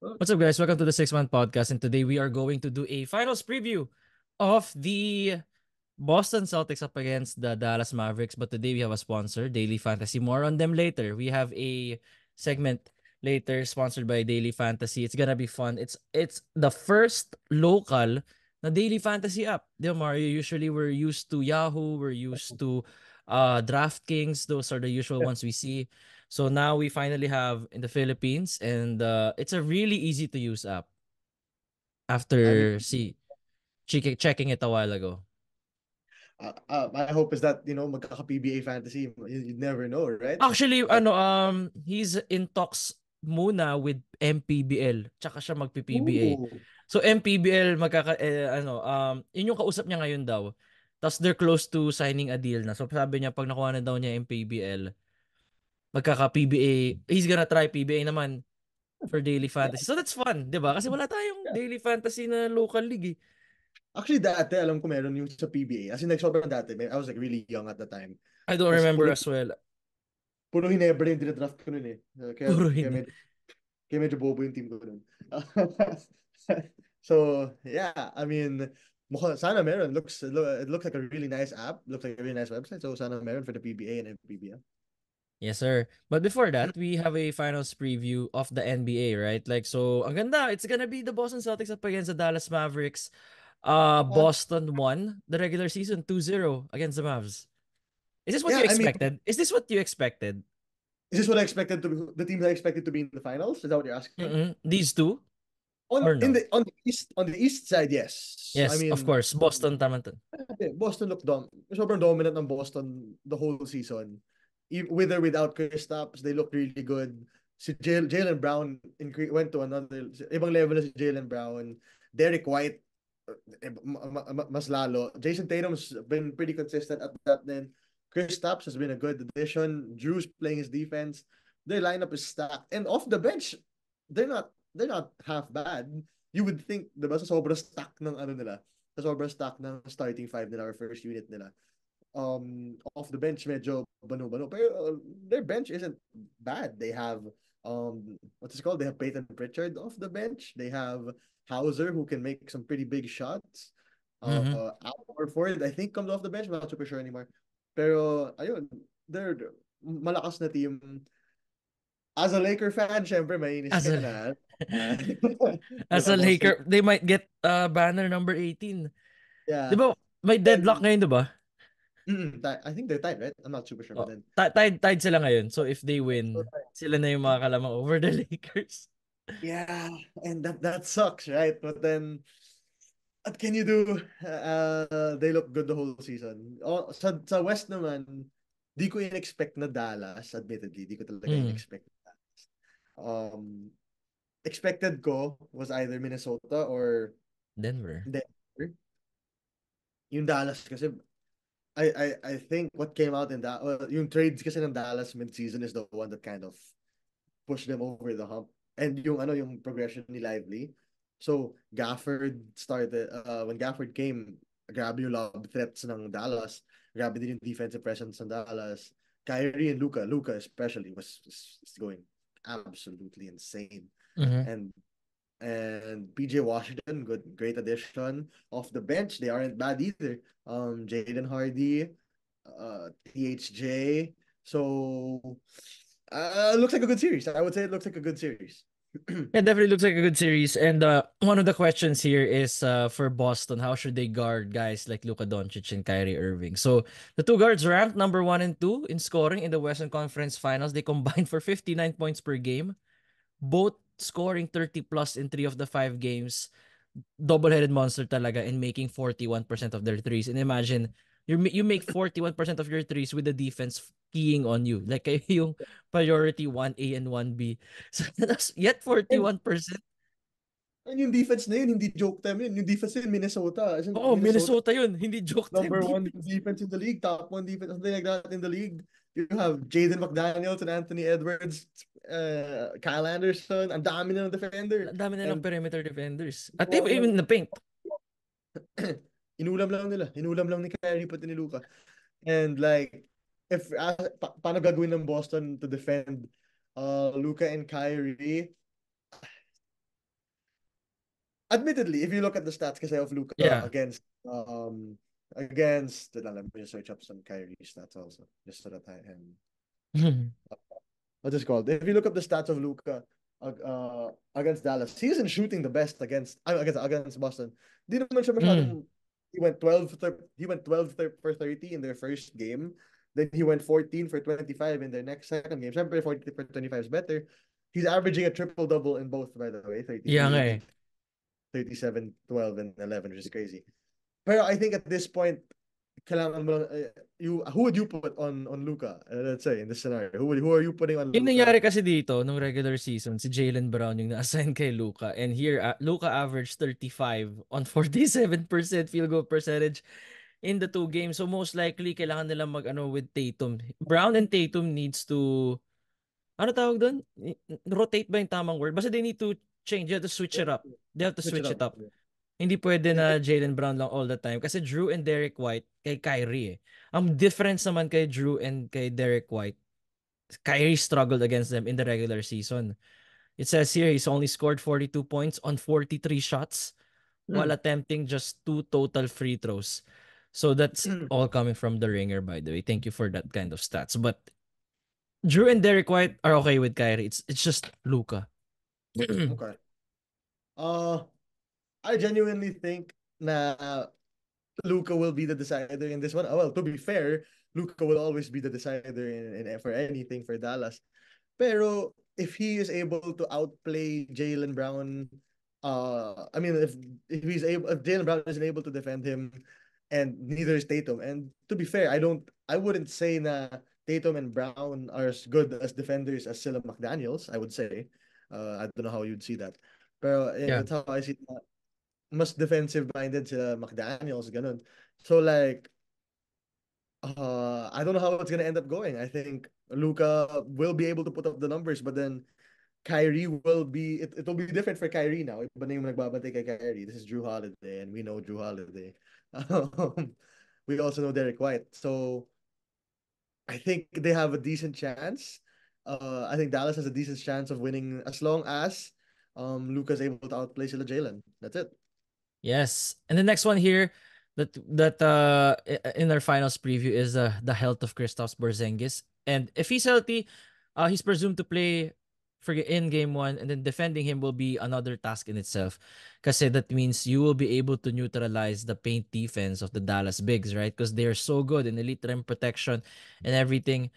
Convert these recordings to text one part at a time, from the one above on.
What's up, guys? Welcome to the 6 Month Podcast, and today we are going to do a finals preview of the Boston Celtics up against the Dallas Mavericks. But today we have a sponsor, Daily Fantasy. More on them later. We have a segment later sponsored by Daily Fantasy. It's gonna be fun. It's the first local na Daily Fantasy app. Di ba, Mario? Usually we're used to Yahoo, we're used to DraftKings. Those are the usual ones we see. So now we finally have in the Philippines, and it's a really easy to use app I mean, after checking it a while ago. my hope is that, magkaka-PBA fantasy. You never know, right? Actually, Uh, he's in talks muna with MPBL, tsaka siya magpi-PBA. Ooh. So MPBL yun yung kausap niya ngayon daw. Tapos they're close to signing a deal na. So sabi niya pag nakuha na daw niya MPBL, magkaka-PBA, he's gonna try PBA naman for daily Yeah, fantasy. So that's fun, 'di ba? Kasi wala tayong yeah. daily fantasy na local league. Eh. Actually, dati, alam ko meron yung sa PBA. As in, like, sobrang dati. I was, like, really young at the time. I don't Tapos, remember puro, as well. puro Hinebra yung dinadraft ko nun eh. Kaya, Puro kaya, hindi. kaya medyo bobo yung team ko nun. So, yeah, I mean, sana meron. It looks like a really nice app. Looks like a really nice website. So, sana meron for the PBA and MPBL. Yes, sir. But before that, we have a finals preview of the NBA, right? Like, so, ang ganda. It's gonna be the Boston Celtics up against the Dallas Mavericks. Boston won the regular season 2-0 against the Mavs. Is this what Yeah, you I mean, expected? Is this what you expected? is this what I expected to be, the teams I expected to be in the finals? Is that what you're asking? These two? On Or in no? the on the east side, yes. I Yes, of mean, course. Boston, tama to. Boston looked sobrang dominant ng Boston the whole season. With or without Kristaps, they looked really good. Si Jalen Brown went to another ibang level na si Jalen Brown. Derek White, mas lalo. Jason Tatum's been pretty consistent at that then. Kristaps has been a good addition. Drew's playing his defense. Their lineup is stacked. And off the bench, they're not half bad. You would think, diba, sa sobrang stack ng ano nila, sa sobrang stack ng starting five nila or first unit nila. Off the bench, medyo bano-bano. Pero their bench isn't bad. They have, what's it called? They have Peyton Pritchard off the bench. They have Hauser, who can make some pretty big shots. Mm-hmm. Al Horford, I think, comes off the bench. I'm not super sure anymore. Pero, ayun, they're malakas na team. As a Laker fan, syempre, mainis As ka a na. as Diba, a Boston? Laker, they might get banner number 18. Di Yeah. ba? May deadlock And, ngayon, di ba? I think they're tied, right? I'm not super sure, but Oh, then. tied sila ngayon. So if they win, sila na yung mga kalamang over the Lakers. Yeah, and that sucks, right? But then, what can you do? They look good the whole season. Oh, sa West naman, di ko in-expect na Dallas, admittedly. Di ko talaga Hmm. in-expect na Dallas. Expected ko was either Minnesota or Denver. Denver. Yung Dallas kasi, I think what came out in that, yung trades kasi ng Dallas mid-season is the one that kind of push them over the hump. And yung progression ni Lively. So Gafford started when Gafford came, grabe yung lob threats ng Dallas. Grabe din yung defensive presence ng Dallas. Kyrie and Luka especially was going absolutely insane. Mm-hmm. And PJ Washington, great addition. Off the bench, they aren't bad either. Jaden Hardy, THJ. So looks like a good series. I would say it looks like a good series. It definitely looks like a good series. And one of the questions here is for Boston, how should they guard guys like Luka Doncic and Kyrie Irving? So the two guards ranked number 1 and 2 in scoring in the Western Conference Finals. They combined for 59 points per game, both scoring 30 plus in 3 of the 5 games. Double-headed monster talaga and making 41% of their threes. And imagine, you make 41% of your threes with the defense keying on you. Like kayo yung priority 1A and 1B. So that's yet and, 41%. and yung defense na yun, hindi joke time yun. Yung defense yun, Minnesota. As in, Oo, Minnesota, Minnesota yun. Hindi joke time number one defense. defense in the league, top one defense, something like that in the league. You have Jaden McDaniels and Anthony Edwards, Kyle Anderson, ang dami na ng defender. Ang dami na ng And perimeter defenders. At ginawa even in the paint. Inulam lang ni Kyrie pati ni Luka. And like, if paano gagawin ng Boston to defend Luka and Kyrie? admittedly, if you look at the stats kasi of Luka Yeah. against let me just search up some Kyrie stats also, just so that I am what's it called? If you look up the stats of Luka against Dallas, he isn't shooting the best against Boston. Di naman siya Mm. masyadong he went 12 for 30 in their first game. Then he went 14 for 25 in their next second game. Siyempre, 40 for 25 is better. He's averaging a triple-double in both, by the way. Yeah nga 33, eh. 8, 37, 12, and 11, which is crazy. Pero I think at this point, kailangan mo lang, who would you put on Luka? Let's say in this scenario, who are you putting on Yung Luka? nangyari kasi dito, nung regular season, si Jaylen Brown yung na-assign kay Luka. And here, Luka averaged 35 on 47% field goal percentage in the two games. So most likely, kailangan nila mag-ano with Tatum. Brown and Tatum needs to, ano tawag doon? Rotate ba yung tamang word? Basta they need to change. They have to switch it up. They have to Switch it switch up. it up. Hindi pwede I think na Jaylen Brown lang all the time. Kasi Drew and Derek White, kay Kyrie eh. Ang difference naman kay Drew and kay Derek White, Kyrie struggled against them in the regular season. It says here he's only scored 42 points on 43 shots while attempting just 2 total free throws. So that's all coming from the ringer, by the way. Thank you for that kind of stats. But Drew and Derek White are okay with Kyrie. It's just Luka. okay. Uh, I genuinely think na Luka will be the decider in this one. Well, to be fair, Luka will always be the decider for anything for Dallas. Pero if he is able to outplay Jaylen Brown, I mean, if Jaylen Brown isn't able to defend him, and neither is Tatum. And to be fair, I wouldn't say na Tatum and Brown are as good as defenders as sila McDaniels. I would say, I don't know how you'd see that, pero Yeah. that's how I see it. Mas defensive minded sila McDaniels, ganun. So like, I don't know how it's gonna end up going. I think Luka will be able to put up the numbers, but then Kyrie will be it'll be different for Kyrie now. Iba na yung nagbabantay kay Kyrie. This is Drew Holiday, and we know Drew Holiday. We also know Derek White. So I think they have a decent chance. I think Dallas has a decent chance of winning as long as Luka's able to outplay sila Jalen. That's it. Yes. And the next one here that in our finals preview is the health of Kristaps Porzingis. And if he's healthy, he's presumed to play for in game 1, and then defending him will be another task in itself. Kasi that means you will be able to neutralize the paint defense of the Dallas Bigs, right? Because they're so good in elite rim protection and everything.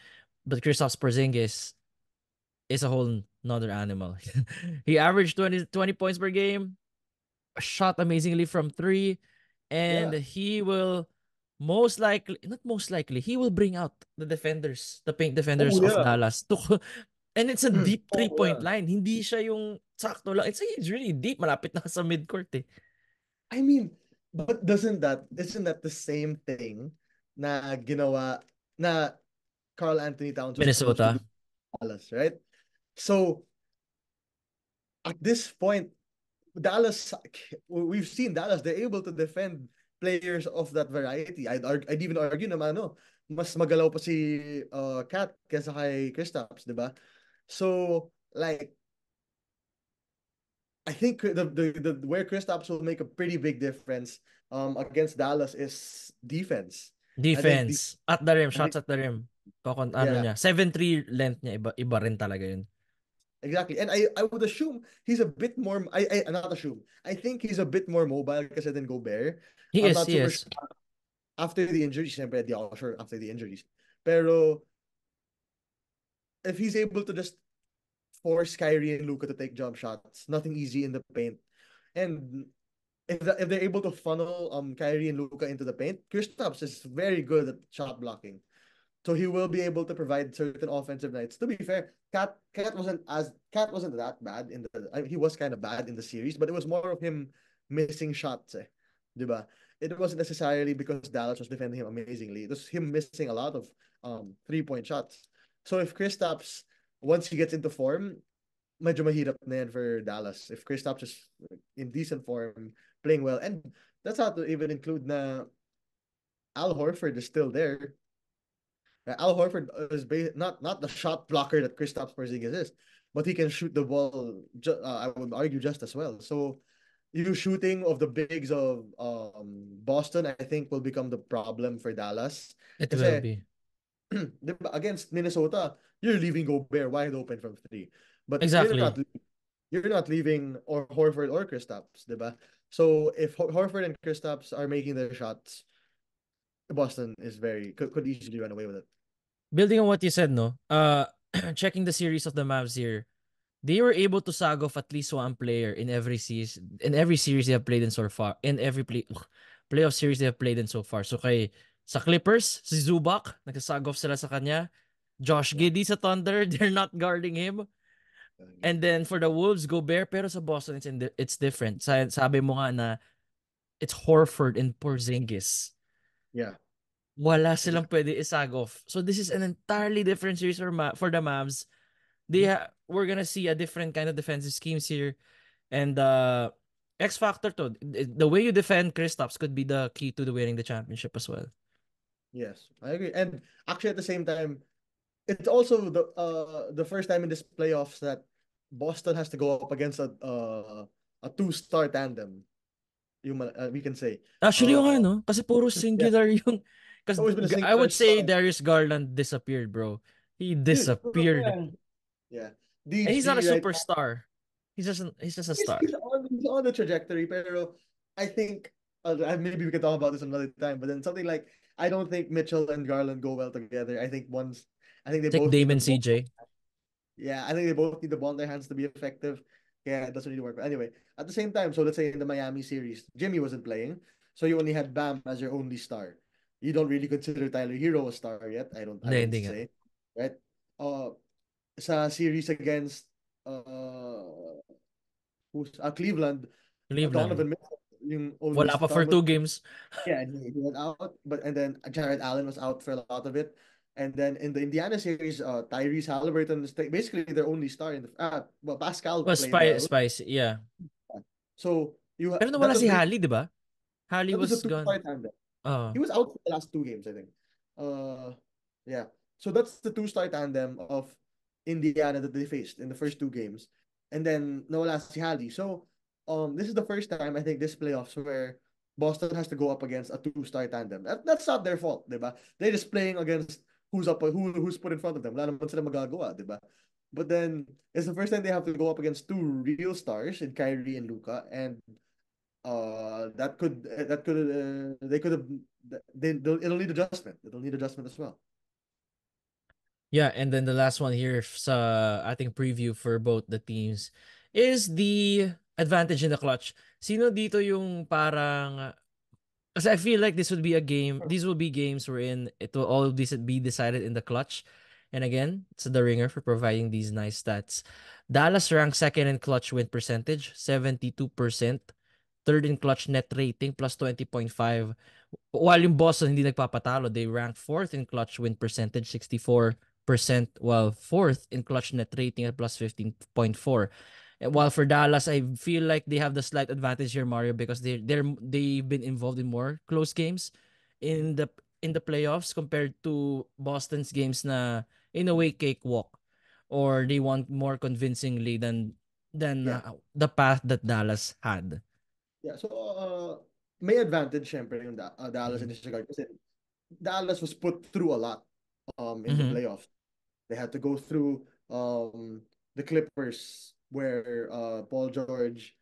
But Kristaps Porzingis is a whole another animal. He averaged 20 points per game, shot amazingly from 3, and Yeah. he will most likely, not most likely, he will bring out the paint defenders Oh of yeah. Dallas to, and it's a deep Oh three-point yeah. line. Hindi siya yung sakto lang. It's really deep. Malapit na sa midcourt eh. I mean, but isn't that the same thing na ginawa na Carl Anthony Towns was supposed to do Minnesota. in Dallas, right? So at this point, Dallas, we've seen Dallas, they're able to defend players of that variety. I'd even argue naman, no, mas magalaw pa si Cat kaysa kay Kristaps, di ba? So, like, I think the where Kristaps will make a pretty big difference against Dallas is defense. I think the Defense. At the rim. I think Shots at the rim. Ano yeah, niya. 7'3" length niya. Iba rin talaga yun. exactly. And I would assume he's a bit more I not assume. I think he's a bit more mobile kasi than Gobert. He I'm is. not He super is. sure after the injuries, siyempre di ako sure after the injuries. Pero if he's able to just force Kyrie and Luka to take jump shots, nothing easy in the paint. And if they're able to funnel Kyrie and Luka into the paint, Kristaps is very good at shot blocking. So he will be able to provide certain offensive nights. To be fair, Cat wasn't that bad in he was kind of bad in the series, but it was more of him missing shots, diba? It wasn't necessarily because Dallas was defending him amazingly. It was him missing a lot of 3-point shots. So if Kristaps, once he gets into form, medyo mahirap na yan for Dallas. If Kristaps is in decent form, playing well, and that's not to even include na Al Horford is still there. Al Horford is not the shot blocker that Kristaps Porzingis is, but he can shoot the ball. I would argue just as well. So you shooting of the bigs of Boston, I think will become the problem for Dallas. It will Kasi be. diba, against Minnesota, you're leaving Gobert wide open from three. But Exactly. you're not leaving or Horford or Kristaps, diba? So if Horford and Kristaps are making their shots, Boston is could easily run away with it. Building on what you said, no? Checking the series of the Mavs here, they were able to sag off at least one player in every series they have played in so far, in every playoff series they have played in so far. So sa Clippers, si Zubac, nagsasag off sila sa kanya. Josh Yeah. Giddey sa Thunder, they're not guarding him. And then for the Wolves, Gobert, pero sa Boston it's different. Sabi mo nga na it's Horford and Porzingis. Yeah. Wala Exactly. silang pwede isag off. So this is an entirely different series for the Mavs. We're gonna see a different kind of defensive schemes here, and X factor to the way you defend Kristaps could be the key to winning the championship as well. Yes, I agree. And actually, at the same time, it's also the first time in this playoffs that Boston has to go up against a two-star tandem. We can say. Actually, yung Uh, ano, kasi puro yeah, singular yung, it's because always been a I singular would say star, Darius Garland disappeared, bro. He dude. disappeared, Yeah, and he's not a DG right now. superstar. He's just a star. He's on the trajectory, pero I think maybe we can talk about this another time. But then something like I don't think Mitchell and Garland go well together. I think they It's like both need the Damon ball. CJ. Yeah, I think they both need the ball in their hands to be effective. Yeah, it doesn't really work. But anyway, at the same time, so let's say in the Miami series, Jimmy wasn't playing, so you only had Bam as your only star. You don't really consider Tyler Hero a star yet. I Hindi, wouldn't hindi nga. say, right? Uh, sa series against uh Cleveland, Cleveland. Donovan Mitchell, yung only Wala pa star for was. 2 games. Yeah, and he went out, and then Jared Allen was out for a lot of it. And then in the Indiana series, Tyrese Halliburton is basically their only star in the well, Pascal Was played well. Spice, yeah. So Pero that nawala was si really Halley, di ba? Halley that was a was gone. two-star tandem. He Oh. was out for the last two games, I think. Uh, yeah. So that's the two-star tandem of Indiana that they faced in the first two games, and then nawala si Halley. So this is the first time I think this playoffs where Boston has to go up against a two-star tandem. That's not their fault, diba? They're just playing against who's put in front of them. Wala naman sila magagawa, diba? But then it's the first time they have to go up against two real stars in Kyrie and Luka, and they could have it'll need adjustment. It'll need adjustment as well. Yeah, and then the last one here sa ating preview for both the teams is the advantage in the clutch. Sino dito yung parang, kasi I feel like these will be games wherein it will all be decided in the clutch. And again, it's the Ringer for providing these nice stats. Dallas ranked second in clutch win percentage, 72%. Third in clutch net rating, plus 20.5. While yung Boston hindi nagpapatalo, they rank fourth in clutch win percentage, 64%, while fourth in clutch net rating at plus 15.4. And while for Dallas, I feel like they have the slight advantage here, Mario, because they've been involved in more close games in the playoffs compared to Boston's games na in a way cakewalk, or they won more convincingly than Yeah. the path that Dallas had. Yeah. So may advantage syempre yung Dallas in Mhm. this regard kasi Dallas was put through a lot in the Mhm. playoffs. They had to go through the Clippers where Paul George,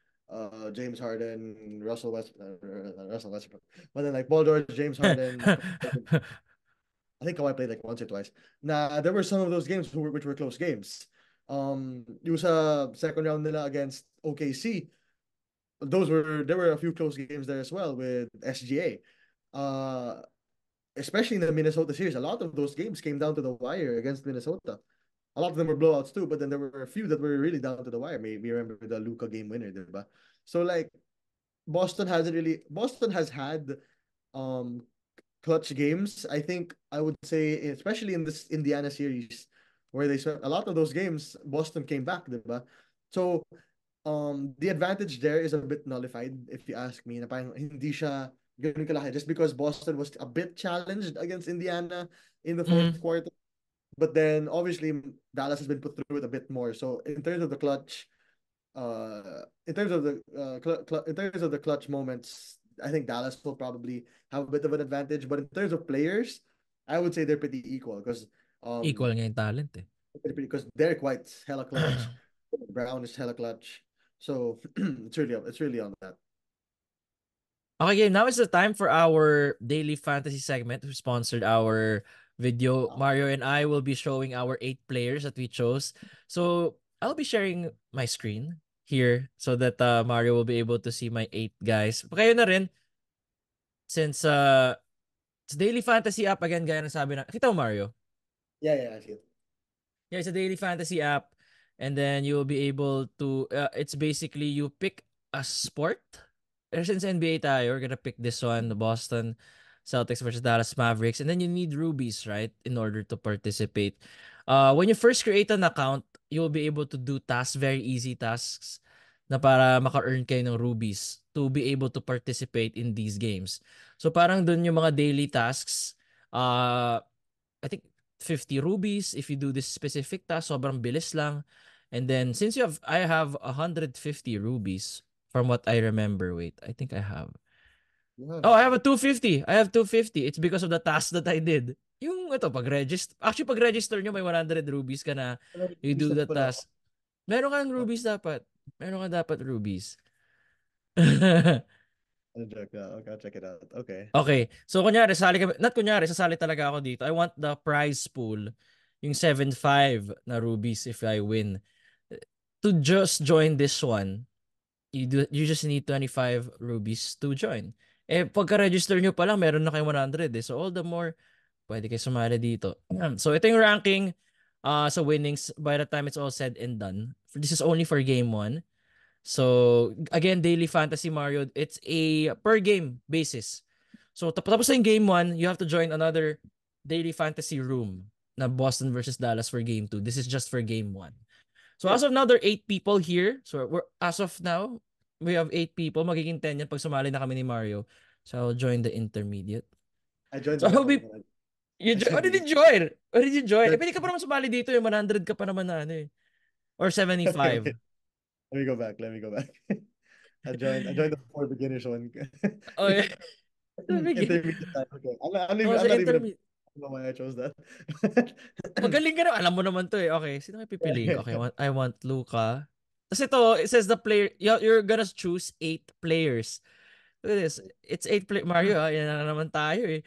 James Harden, Russell Westbrook. But then like Paul George, James Harden, I think Kawhi played like once or twice. Now there were some of those games which were close games. Yung sa second round nila against OKC, there were a few close games there as well with SGA. Uh, Especially in the Minnesota series, a lot of those games came down to the wire against Minnesota. A lot of them were blowouts too, but then there were a few that were really down to the wire. Maybe you remember the Luka game winner, diba? So like Boston has had um clutch games. I think I would say, especially in this Indiana series, where they spent a lot of those games, Boston came back, diba? So the advantage there is a bit nullified if you ask me. Na parang hindi siya ganun kalaki just because Boston was a bit challenged against Indiana in the fourth Mhm. quarter. But then obviously Dallas has been put through it a bit more. So in terms of the clutch, in terms of the in terms of the clutch moments, I think Dallas will probably have a bit of an advantage. But in terms of players, I would say they're pretty equal because Equal nga yung talent eh. because Derek White's hella clutch, Brown is hella clutch, so it's really on that. Okay, game. Now is the time for our daily fantasy segment who sponsored our video. Mario and I will be showing our 8 players that we chose. So I'll be sharing my screen here so that Mario will be able to see my 8 guys. Kayo na rin, since it's daily fantasy app again, gaya ng sabi na. Kita mo, Mario? Yeah, I see it. Yeah, it's a daily fantasy app. And then you'll be able to, it's basically you pick a sport. Since NBA tayo, we're gonna pick this one, the Boston Celtics versus Dallas Mavericks. And then you need rubies, right? In order to participate. When you first create an account, you'll be able to do tasks, very easy tasks, na para maka-earn kayo ng rubies to be able to participate in these games. So parang dun yung mga daily tasks. I think 50 rubies if you do this specific task, sobrang bilis lang. And then since I have 150 rubies from what I remember. Wait, I think I have. Oh, I have a 250. I have 250. It's because of the task that I did. Yung ito, pag-register. Actually, pag-register nyo, may 100 rubies ka na. You do the task. Meron kang rubies dapat. Meron ka dapat rubies. Okay, I'll check it out. Okay. Okay. So, sasali talaga ako dito. I want the prize pool, yung 7.5 na rubies if I win. To just join this one, you just need 25 rubies to join. Pagka-register nyo pa lang, meron na kayong 100 eh. So, all the more, pwede kayo sumali dito. So, ito yung ranking sa winnings by the time it's all said and done. This is only for game 1. So, again, Daily Fantasy Mario, it's a per game basis. So, tapos na yung game 1, you have to join another Daily Fantasy room na Boston versus Dallas for game 2. This is just for game 1. So, as of now, there are 8 people here. So, as of now, we have 8 people. Magiging 10 yan pag sumali na kami ni Mario. So, I'll join the intermediate. I joined So, the what did you join? What did you join? Pwede ka pa naman sumali dito. Yung 100 ka pa naman na ano eh. Or 75. Let me go back. I joined the 4 beginners one. Oh, yeah. Intermediate time. Okay. I'm not even I don't know why I chose that. Magaling ka na. Alam mo naman to eh. Okay, sino kayo pipiliin ko? Okay, I want Luka. Kasi ito, it says the player, you're gonna choose 8 players. Look at this. It's 8 players. Mario, yan na naman tayo eh.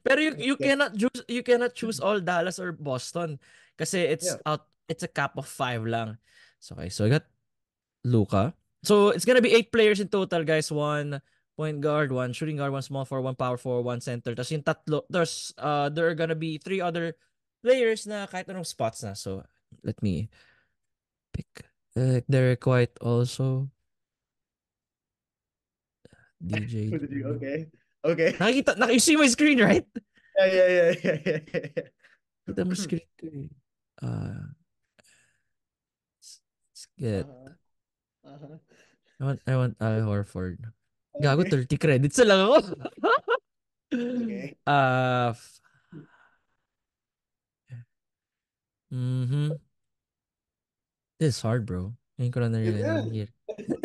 Pero you cannot choose all Dallas or Boston kasi it's a cap of 5 lang. So, okay, so I got Luka. So it's gonna be 8 players in total, guys. 1 point guard, 1 shooting guard, 1 small forward, 1 power forward, 1 center. Tapos yung tatlo, there are gonna be 3 other players na kahit anong spots na. So let me pick Derek White also. DJ. Okay. You see my screen, right? Yeah. Kita mo screen ko eh. Let's get. I want Al Horford. Gago, 30 credits na lang ako. Okay. This is hard, bro. Ngayon ko lang na-realize here.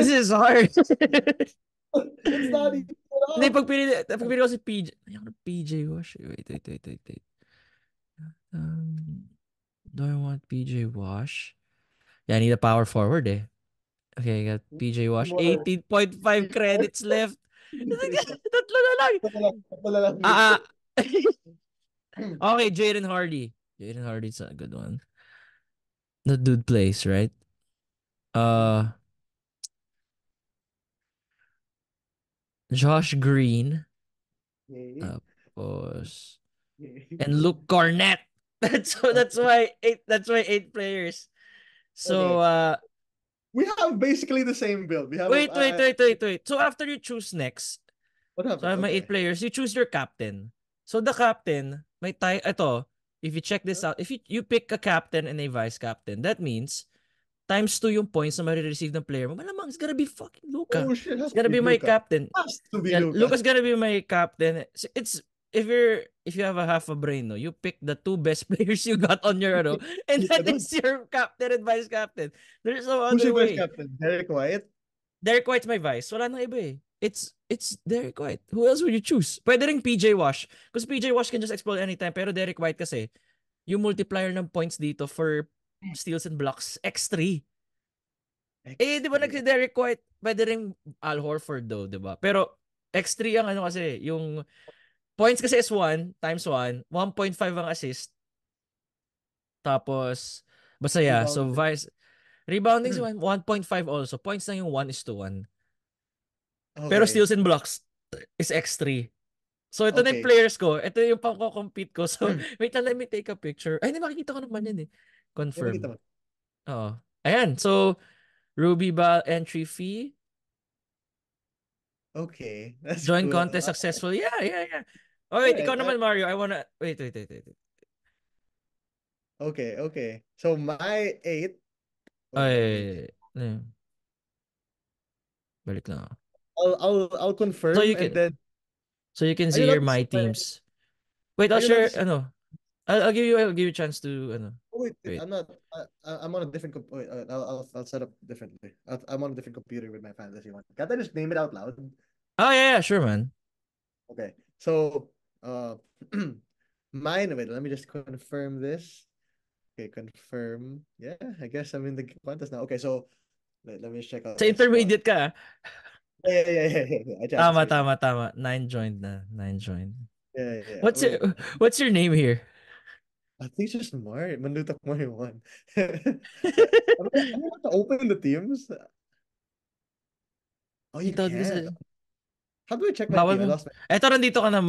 This is hard. It's not easy at all. Hindi, pagpili ko si PJ. Ayoko na PJ Wash. Wait. Do I want PJ Wash? Yeah, I need a power forward eh. Okay, I got PJ Wash. 18.5 credits left. Tatlo na lang. Okay, Jaden Hardy. Jaden Hardy's a good one. The dude plays, right? Josh Green. Tapos and Luke Cornett. That's why 8 players. So we have basically the same build. Wait. So after you choose next, what happens? So I have my 8 players, you choose your captain. So the captain, if you check this out, if you pick a captain and a vice captain, that means times 2 yung points na ma-receive ng player mo. Malamang it's gonna be fucking Luka. Oh shit, it's gonna be my captain. Has to be Yeah, Luka. Luka's gonna be my captain. It's if you have a half a brain, no, you pick the two best players you got on your and Yeah, that is your captain and vice captain. There's no who's other your vice way. captain? Derek White? Derek White's my vice. Wala nang iba eh. It's Derek White. Who else would you choose? Pwede ring PJ Wash. Because PJ Wash can just explode anytime. Pero Derek White kasi, yung multiplier ng points dito for steals and blocks, X3. Eh, di ba X3. nagsi Derek White? Pwede ring Al Horford though, di ba? Pero X3 ang ano kasi, yung points kasi is 1 times 1, 1.5 ang assist. Tapos, basta yeah. So, Rebound. vice, rebounding is 1.5 also. Points na yung 1:1. Pero Okay. steals and blocks is X3. So, ito na yung Okay. players ko. Ito yung pang-compete ko. So, wait lang, let me take a picture. Ay, hindi, makikita ko naman yun eh. Yeah, makita Confirm. mo. Oo. Ayan. So, Ruby Ball entry fee. Okay. That's Join cool. contest successful. Yeah, yeah, yeah. Oh, wait. Alright. Ikaw naman, Mario. I wanna... Wait. Okay. So my 8. Wait, let me. Ay, balik lang ako. I'll So confirm you and can... then So you can are see you here allowed to my see teams. Wait, are I'll you allowed to share, see I'll give you a chance to, oh, wait, wait. I'm not I'm on a different wait, I'll set up differently. I'm on a different computer with my fantasy one. Can't I just name it out loud? Oh, yeah, sure, man. Okay. So mine wait, let me just confirm this. Okay, confirm. Yeah, I guess I'm in the contest now. Okay, so let me check out Sa my squad. intermediate ka, ah. Yeah. Tama, I chance. 9 joined na. 9 joined. Yeah. What's your, Wait. what's your name here? I think it's just Mario. Mandutak Mario 1. I'm about to open the teams. Oh, you Ito, dito sa... can. How do I check my Bawal team? I mo. lost my. Eto, nandito ka na,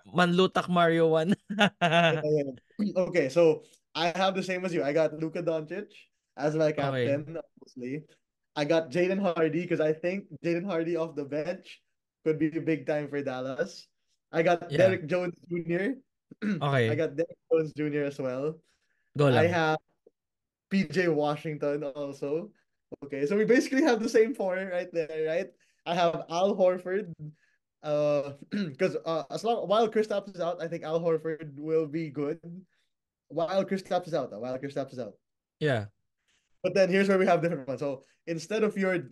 Manlutak Mario 1. Okay, so I have the same as you. I got Luka Doncic as my Okay. captain, obviously. I got Jaden Hardy because I think Jaden Hardy off the bench could be big time for Dallas. I got Yeah. Derek Jones Jr. I Okay. got Derek Jones Jr. as well. Go I lang. have PJ Washington also. Okay, so we basically have the same four right there, right? I have Al Horford. Because as long while Kristaps is out, I think Al Horford will be good. While Kristaps is out, while Kristaps is out. Yeah. But then here's where we have different ones. So instead of your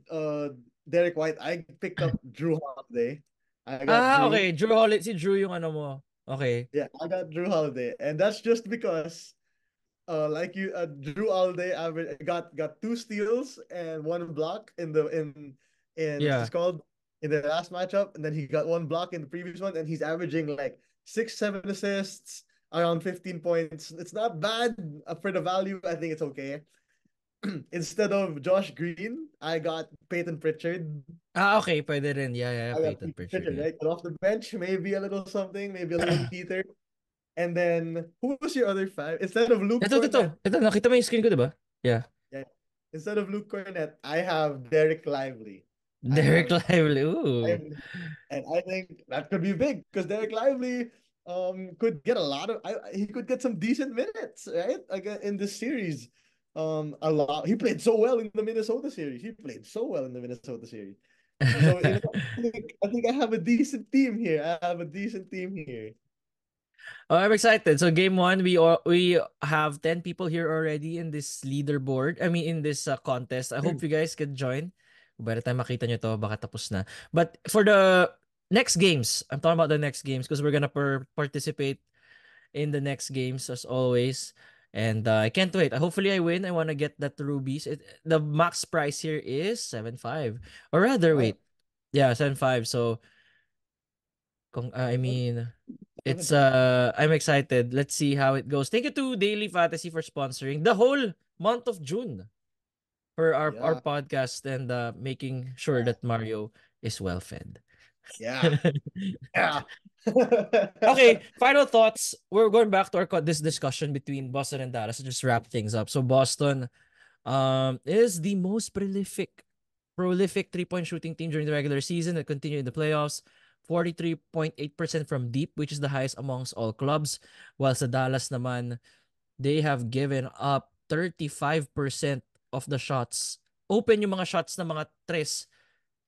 Derek White, I picked up Drew Holiday. I got Ah, Drew. okay. Drew Holiday. Si Drew yung ano mo. Okay. Yeah, I got Drew Holiday, and that's just because like you Drew Holiday got 2 steals and 1 block in what's this Yeah. called in the last matchup, and then he got 1 block in the previous one, and he's averaging like 6 7 assists, around 15 points. It's not bad for the value. I think it's okay. Instead of Josh Green, I got Peyton Pritchard. Ah, okay. Pwede rin. Yeah. I got Peyton Peyton Pritchard, Pritchard, yeah. right? But off the bench, maybe a little something, maybe a little heater. And then who was your other five? Instead of Luke Cornett, Ito, nakita mo yung screen ko, diba? Yeah. yeah. Instead of Luke Cornett, I have Derek Lively. I Derek have Lively. Ooh. Lively. And I think that could be big because Derek Lively could get a lot of he could get some decent minutes, right? Like in this series. A lot he played so well in the Minnesota series. He played so well in the Minnesota series. So I think I have a decent team here. I have a decent team here. Oh, I'm excited. So game 1, we have 10 people here already in this leaderboard. I mean, in this contest. I hope you guys can join. By the time makita nyo to, baka tapos na. But for the next games, I'm talking about the next games because we're gonna participate in the next games as always. And I can't wait. Hopefully I win. I want to get that rubies. The max price here is 7.5. Or rather, Wow. wait. Yeah, 7.5. So, I mean, it's 7-5. I'm excited. Let's see how it goes. Thank you to Daily Fantasy for sponsoring the whole month of June for our Yeah. podcast and making sure that Mario is well fed. Yeah. Yeah. Okay, final thoughts. We're going back to this discussion between Boston and Dallas to just wrap things up. So Boston is the most prolific three-point shooting team during the regular season that continued in the playoffs. 43.8% from deep, which is the highest amongst all clubs. While sa Dallas naman, they have given up 35% of the shots. Open yung mga shots ng mga tres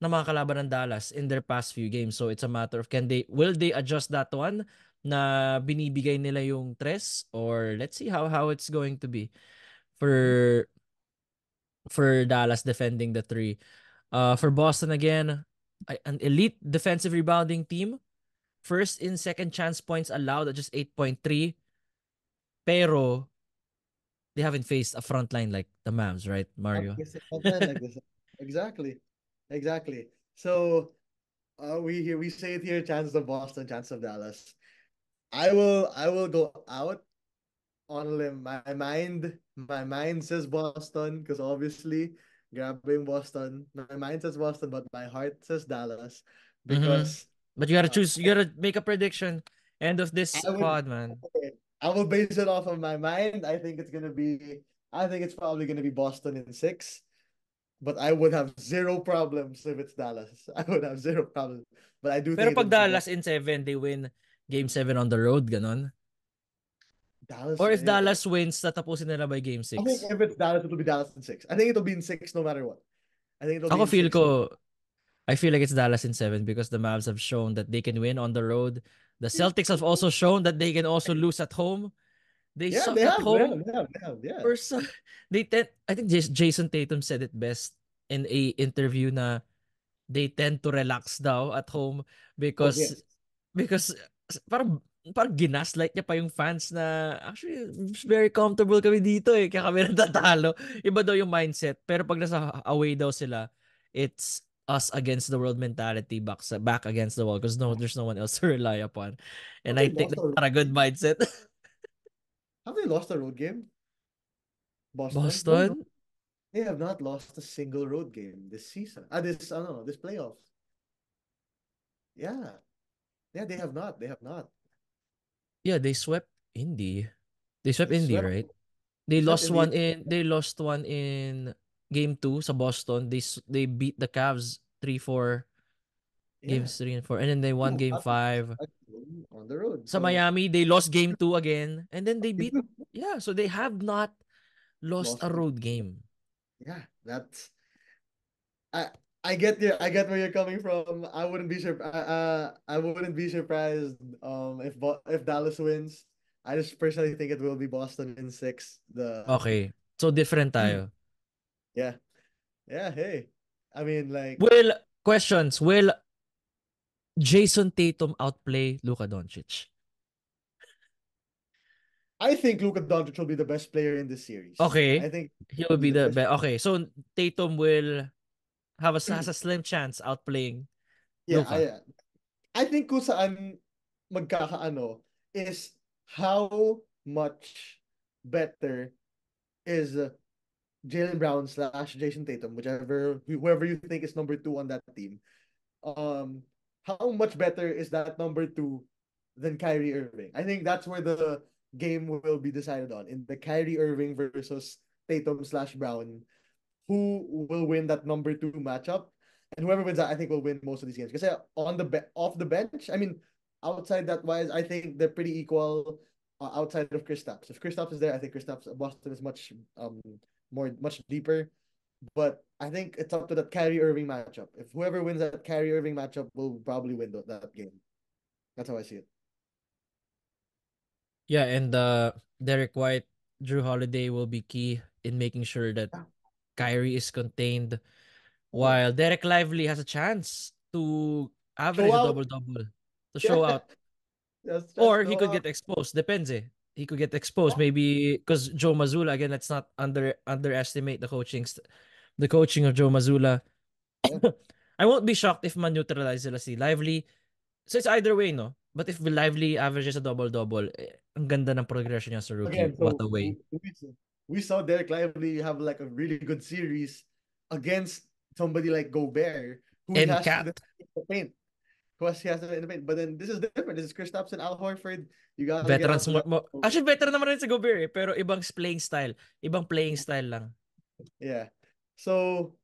ng mga kalaban ng Dallas in their past few games. So it's a matter of will they adjust that one na binibigay nila yung tres, or let's see how it's going to be for Dallas defending the three. For Boston again, an elite defensive rebounding team. First in second chance points allowed at just 8.3. Pero they haven't faced a front line like the Mavs, right, Mario? Something like this. Exactly. Exactly. So we say it here, chance of Boston, chance of Dallas. I will go out on a limb. My mind says Boston because obviously grabbing Boston. My mind says Boston, but my heart says Dallas Mm-hmm. because But you gotta uh, choose. You gotta make a prediction. End of this I would pod, man. okay, I will base it off of my mind. I think it's probably gonna be Boston in six, but I would have zero problems if it's Dallas. I would have zero problems. But I do Pero think it pag would be Dallas Boston. in 7, they win game 7 on the road, ganon. Dallas. Or if Dallas wins, tatapusin nila by game I think 6. if it's Dallas, it'll be Dallas in six. I think it'll be in six no matter what. I think it'll be Ako in feel six. No. ko, I feel like it's Dallas in 7 because the Mavs have shown that they can win on the road. The Celtics have also shown that they can also lose at home. They Yeah, suck at home. yeah. Or so, I think Jason Tatum said it best in a interview na they tend to relax daw at home Oh because yes. because parang ginaslight niya pa yung fans na actually very comfortable kami dito eh kaya kami natatalo. Iba daw yung mindset. Pero pag nasa away daw sila, it's us against the world mentality, back against the wall because there's no one else to rely upon. Have And I they think lost a that's road not a good game? mindset. Have they lost a road game? Boston? No, no. Boston? They have not lost a single road game this season. This I don't know, this playoffs. Yeah. Yeah, they have not. They have not. Yeah, they swept Indy. They swept They Indy, swept right? they swept in the They lost one in game 2 sa Boston. They beat the Cavs 3-4 yeah. games 3 and 4, and then they They won have game not lost 5. a game on the road. Sa So Miami, they lost game 2 again, and then they beat, yeah, so they have not lost lost a it. road game. Yeah, that's I I get where you're coming from. I wouldn't be surprised if Dallas wins. I just personally think it will be Boston in six. The Okay. So different tayo. yeah. Yeah, hey. I mean like Will questions, will Jason Tatum outplay Luka Doncic? I think Luka Doncic will be the best player in this series. I Okay. think He will he'll be be the the best. best. Okay, so Tatum will has a slim chance outplaying Yeah, Luka. I think kung saan magkakaano is how much better is Jalen Brown slash Jason Tatum, whoever you think is number two on that team. Um, how much better is that number two than Kyrie Irving? I think that's where the game will be decided on in the Kyrie Irving versus Tatum slash Brown. Who will win that number two matchup? And whoever wins that, I think will win most of these games. Because off the bench, I mean, outside that wise, I think they're pretty equal. Outside of Kristaps, if Kristaps is there, I think Kristaps Boston is much deeper. But I think it's up to that Kyrie Irving matchup. If whoever wins that Kyrie Irving matchup will probably win that game. That's how I see it. Yeah, and Derek White, Drew Holiday will be key in making sure that Yeah. Kyrie is contained, Oh yeah. while Derek Lively has a chance to average Show a out. double-double to show Yeah. out. Just Or he show could out. get exposed. Depends eh. He could get exposed maybe because Joe Mazzulla, again, let's not underestimate the coaching of Joe Mazzulla. Yeah. I won't be shocked if man-neutralize sila si Lively. So it's either way, no? But if Lively averages a double-double, ang ganda ng progression niya sa rookie. Again, What so a way. we saw Derek Lively have like a really good series against somebody like Gobert, who he And has to Cat. defend the paint. He has to defend the paint. But then this is different. This is Kristaps and Al Horford. You gotta get out Veterans to that. Actually, veteran naman rin si Gobert eh, pero ibang playing style. Ibang playing style lang. Yeah. So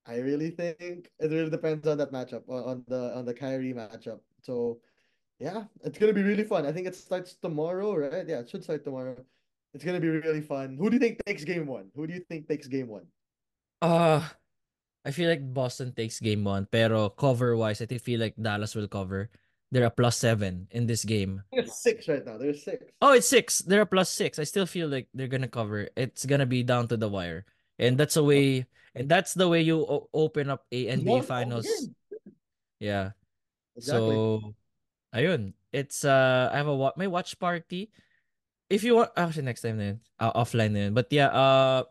I really think it really depends on that matchup on the Kyrie matchup. So yeah, it's gonna be really fun. I think it starts tomorrow, right? Yeah, it should start tomorrow. It's gonna be really fun. Who do you think takes game one? Who do you think takes game one? Uh, I feel like Boston takes game 1, pero cover-wise, I feel like Dallas will cover. They're a +7 in this game. They're 6 right now. They're 6. Oh, it's 6. They're a +6. I still feel like they're gonna cover. It's gonna be down to the wire. And that's a way, and that's the way you open up a You NBA want all the Finals. game. Yeah. Exactly. So, ayun. It's I have my watch party. If you want, actually next time na yun. Offline na yun. But yeah,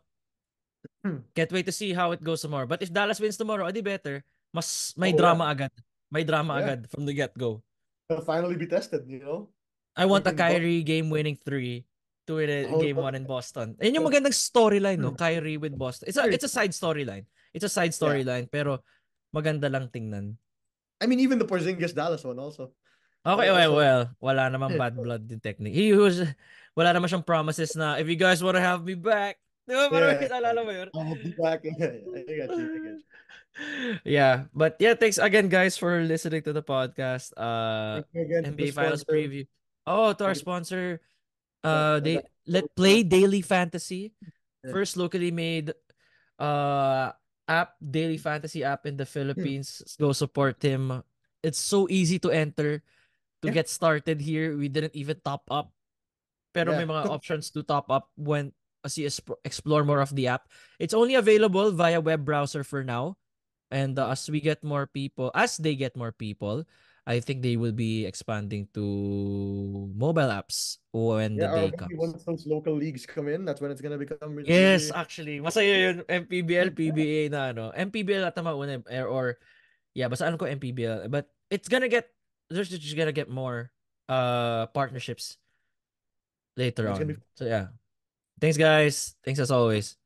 can't wait to see how it goes tomorrow. But if Dallas wins tomorrow, adi better. Mas may Oh yeah. drama agad. May drama Yeah. agad from the get-go. They'll finally be tested, you know? I want a In Boston. Kyrie game-winning 3 to win Oh, game 1 in Boston. Ayun yung magandang storyline, no? Hmm. Kyrie with Boston. It's a side storyline. It's a side Yeah. storyline, pero maganda lang tingnan. I mean, even the Porzingis Dallas one also. Okay, Also, well, wala namang bad blood din technique. Wala naman siyang promises na, if you guys wanna have me back. Di ba? Parang yeah. alala mo yun? I'll be back. I got you. I got you. Yeah, but yeah, thanks again, guys, for listening to the podcast. Thank you again to the NBA Finals sponsor. preview. Oh, to our Thank you. sponsor, Yeah, they let Play Daily Fantasy, yeah. first locally made app, daily fantasy app in the Philippines. Go support him. It's so easy to enter, to Yeah. get started here. We didn't even top up, pero may Yeah. mga options to top up when as you explore more of the app. It's only available via web browser for now. And as we get more people, as they get more people, I think they will be expanding to mobile apps when the Yeah, or day maybe comes. once those local leagues come in, that's when it's gonna become Yes, really. actually. Masaya yun. MPBL, PBA na ano. MPBL ata mauna or yeah, basta alam ko MPBL. But it's gonna get, there's just gonna get more partnerships later It's gonna be on. So yeah. Thanks guys. Thanks as always.